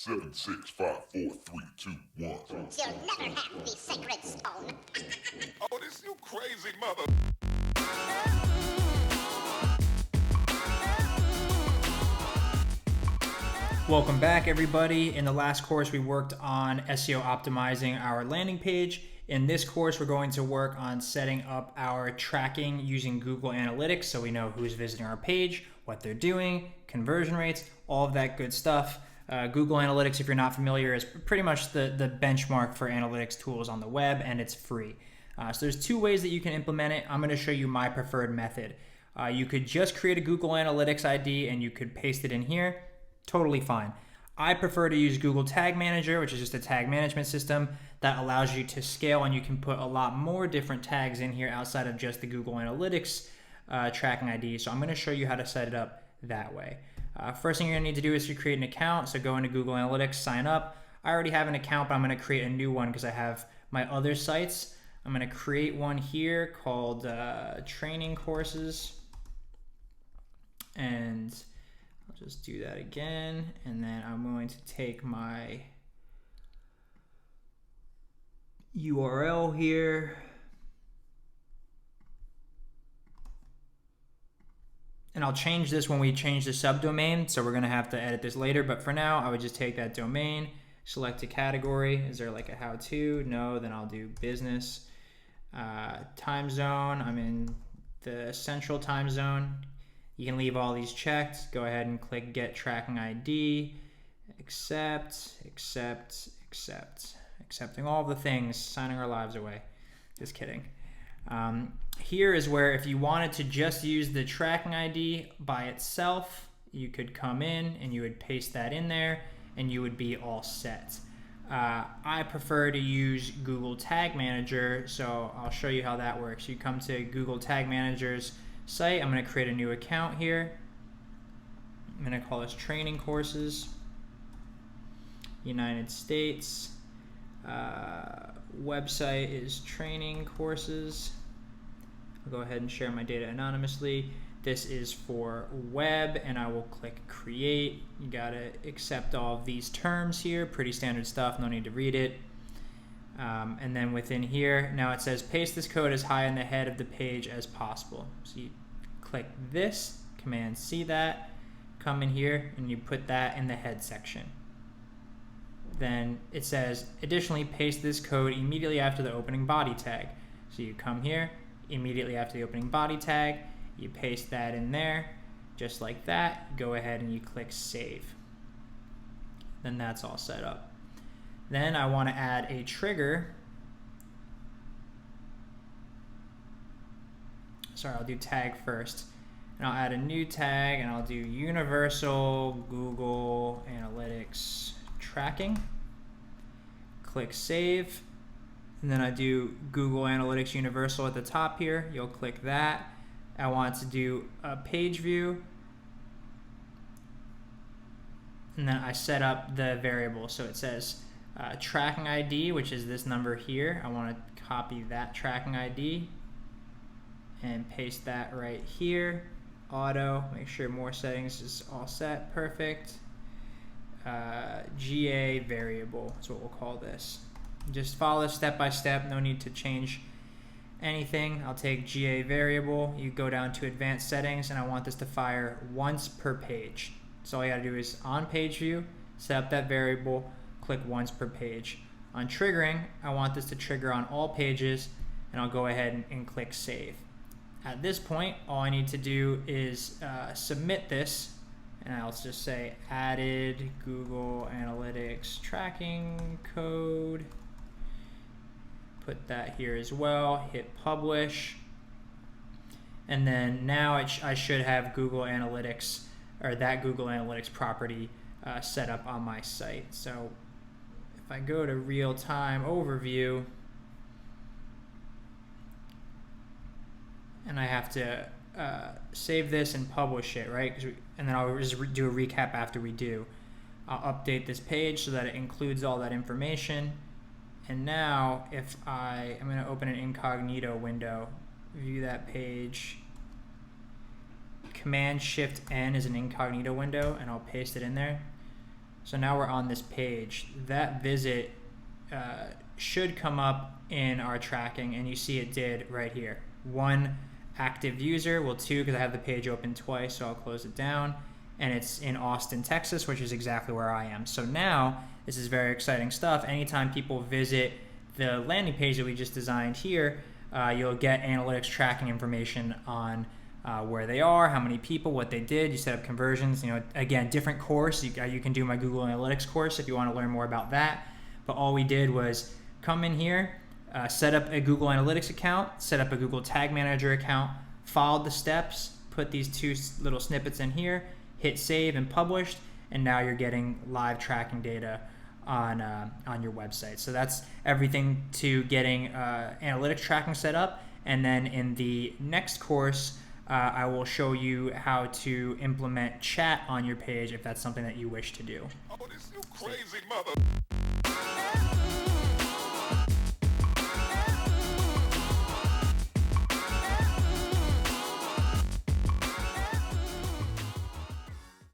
7, 6, 5, 4, 3, 2, 1. You'll never have the sacred stone. Oh, this you crazy mother. Welcome back, everybody. In the last course, we worked on SEO optimizing our landing page. In this course, we're going to work on setting up our tracking using Google Analytics so we know who's visiting our page, what they're doing, conversion rates, all of that good stuff. Google Analytics, if you're not familiar, is pretty much the benchmark for analytics tools on the web, and it's free. So there's two ways that you can implement it. I'm going to show you my preferred method. You could just create a Google Analytics ID and you could paste it in here. Totally fine. I prefer to use Google Tag Manager, which is just a tag management system that allows you to scale, and you can put a lot more different tags in here outside of just the Google Analytics tracking ID. So I'm going to show you how to set it up that way. First thing you're going to need to do is to create an account. So go into Google Analytics, sign up. I already have an account, but I'm going to create a new one because I have my other sites. I'm going to create one here called training courses, and I'll just do that again, and then I'm going to take my URL here, and I'll change this when we change the subdomain, so we're going to have to edit this later, but for now I would just take that domain, select a category. Is there like a how-to? No. Then I'll do business. Time zone, I'm in the central time zone. You can leave all these checked. Go ahead and click Get Tracking ID. Accept, accept, accept. Accepting all the things, signing our lives away. Just kidding. Here is where if you wanted to just use the tracking ID by itself, you could come in and you would paste that in there and you would be all set. I prefer to use Google Tag Manager, so I'll show you how that works. You come to Google Tag Manager's site. I'm going to create a new account here. I'm going to call this Training Courses, United States. Website is Training Courses. I'll go ahead and share my data anonymously. This is for web, and I will click Create. You got to accept all of these terms here. Pretty standard stuff, no need to read it. And then within here, now it says paste this code as high in the head of the page as possible. So you click this, Command C that, come in here, and you put that in the head section. Then it says, additionally, paste this code immediately after the opening body tag. So you come here, immediately after the opening body tag, you paste that in there, just like that. Go ahead and you click Save. Then that's all set up. Then I want to add a trigger. Sorry, I'll do tag first. And I'll add a new tag, and I'll do Universal Google Analytics Tracking. Click Save. And then I do Google Analytics Universal at the top here. You'll click that. I want to do a page view. And then I set up the variable. So it says tracking ID, which is this number here. I want to copy that tracking ID and paste that right here. Auto, make sure more settings is all set. Perfect. GA variable is what we'll call this. Just follow step by step. No need to change anything. I'll take GA variable. You go down to advanced settings, and I want this to fire once per page. So all you gotta do is on page view, set up that variable, click once per page. On triggering, I want this to trigger on all pages, and I'll go ahead and click save. At this point, all I need to do is submit this, and I'll just say added Google Analytics tracking code. Put that here as well, hit publish, and then now I should have Google Analytics, or that Google Analytics property set up on my site. So if I go to real-time overview, and I have to save this and publish it, right? And then I'll just do a recap after we do. I'll update this page so that it includes all that information. And now if I'm going to open an incognito window, view that page, Command Shift N is an incognito window, and I'll paste it in there. So now we're on this page. That visit should come up in our tracking, and you see it did right here. 1 active user, well 2 because I have the page open twice, so I'll close it down. And it's in Austin, Texas, which is exactly where I am. So now, this is very exciting stuff. Anytime people visit the landing page that we just designed here, you'll get analytics tracking information on where they are, how many people, what they did. You set up conversions. You know, again, different course. You can do my Google Analytics course if you want to learn more about that. But all we did was come in here, set up a Google Analytics account, set up a Google Tag Manager account, followed the steps, put these 2 little snippets in here, hit save and published, and now you're getting live tracking data on your website. So that's everything to getting analytics tracking set up. And then in the next course, I will show you how to implement chat on your page if that's something that you wish to do. Oh, this you crazy mother.